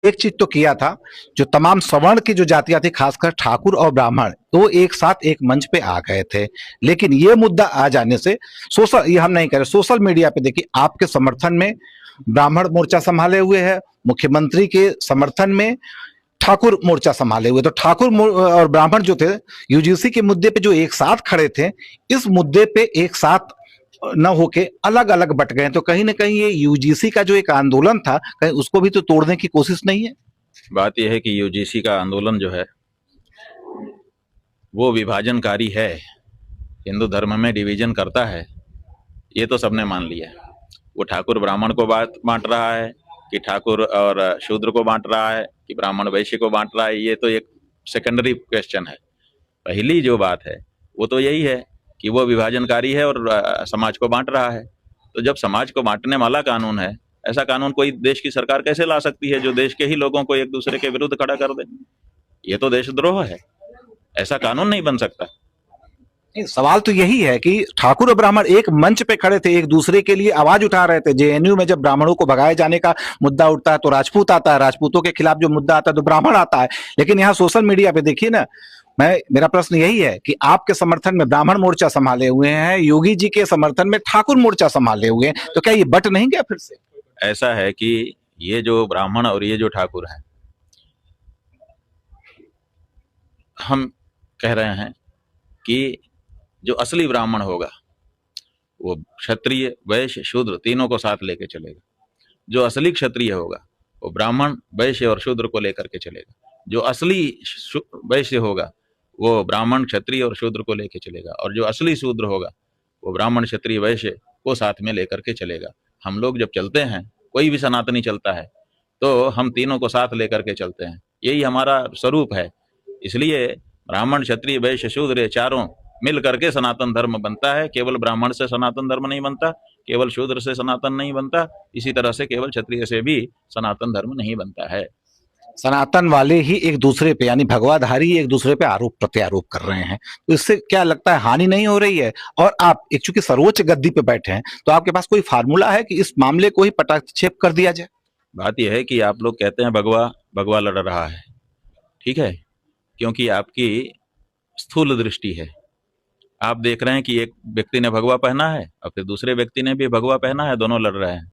एक चीज तो किया था, जो तमाम सवर्ण की जो जातियां थी, खासकर ठाकुर और ब्राह्मण, तो एक साथ एक मंच पे आ गए थे। लेकिन ये मुद्दा आ जाने से सोशल, ये हम नहीं कह रहे, सोशल मीडिया पे देखिए आपके समर्थन में ब्राह्मण मोर्चा संभाले हुए है, मुख्यमंत्री के समर्थन में ठाकुर मोर्चा संभाले हुए। तो और ब्राह्मण जो थे यूजीसी के मुद्दे पे जो एक साथ खड़े थे, इस मुद्दे पे एक साथ न होके अलग अलग बट गए। तो कहीं ना कहीं ये यूजीसी का जो एक आंदोलन था, कहीं उसको भी तो तोड़ने की कोशिश नहीं है? बात यह है कि यूजीसी का आंदोलन जो है वो विभाजनकारी है, हिंदू धर्म में डिवीजन करता है, ये तो सबने मान लिया है। वो ठाकुर ब्राह्मण को बांट रहा है कि ठाकुर और शूद्र को बांट रहा है कि ब्राह्मण वैश्य को बांट रहा है, ये तो एक सेकेंडरी क्वेश्चन है। पहली जो बात है वो तो यही है कि वो विभाजनकारी है और समाज को बांट रहा है। तो जब समाज को बांटने वाला कानून है, ऐसा कानून कोई देश की सरकार कैसे ला सकती है जो देश के ही लोगों को एक दूसरे के विरुद्ध खड़ा कर दे? ये तो देशद्रोह है, ऐसा कानून नहीं बन सकता। सवाल तो यही है कि ठाकुर और ब्राह्मण एक मंच पे खड़े थे, एक दूसरे के लिए आवाज उठा रहे थे। जेएनयू में जब ब्राह्मणों को भगाए जाने का मुद्दा उठता है तो राजपूत आता है, राजपूतों के खिलाफ जो मुद्दा आता है तो ब्राह्मण आता है। लेकिन यहाँ सोशल मीडिया पे देखिए ना, मेरा प्रश्न यही है कि आपके समर्थन में ब्राह्मण मोर्चा संभाले हुए हैं, योगी जी के समर्थन में ठाकुर मोर्चा संभाले हुए हैं, तो क्या ये बट नहीं गया फिर से? ऐसा है कि ये जो ब्राह्मण और ये जो ठाकुर है, हम कह रहे हैं कि जो असली ब्राह्मण होगा वो क्षत्रिय वैश्य शूद्र तीनों को साथ लेके चलेगा। जो असली क्षत्रिय होगा वो ब्राह्मण वैश्य और शूद्र को लेकर के चलेगा। जो असली वैश्य होगा वो ब्राह्मण क्षत्रिय और शूद्र को लेके चलेगा, और जो असली शूद्र होगा वो ब्राह्मण क्षत्रिय वैश्य को साथ में लेकर के चलेगा। हम लोग जब चलते हैं, कोई भी सनातनी चलता है तो हम तीनों को साथ लेकर के चलते हैं, यही हमारा स्वरूप है। इसलिए ब्राह्मण क्षत्रिय वैश्य शूद्र ये चारों मिल करके सनातन धर्म बनता है। केवल ब्राह्मण से सनातन धर्म नहीं बनता, केवल शूद्र से सनातन नहीं बनता, इसी तरह से केवल क्षत्रिय से भी सनातन धर्म नहीं बनता है। सनातन वाले ही एक दूसरे पे, यानी भगवाधारी एक दूसरे पे आरोप प्रत्यारोप कर रहे हैं, तो इससे क्या लगता है हानि नहीं हो रही है? और आप एक चूंकि सर्वोच्च गद्दी पे बैठे हैं, तो आपके पास कोई फार्मूला है कि इस मामले को ही पटाक्षेप कर दिया जाए? बात यह है कि आप लोग कहते हैं भगवा भगवा लड़ रहा है, ठीक है, क्योंकि आपकी स्थूल दृष्टि है। आप देख रहे हैं कि एक व्यक्ति ने भगवा पहना है और फिर दूसरे व्यक्ति ने भी भगवा पहना है, दोनों लड़ रहे हैं।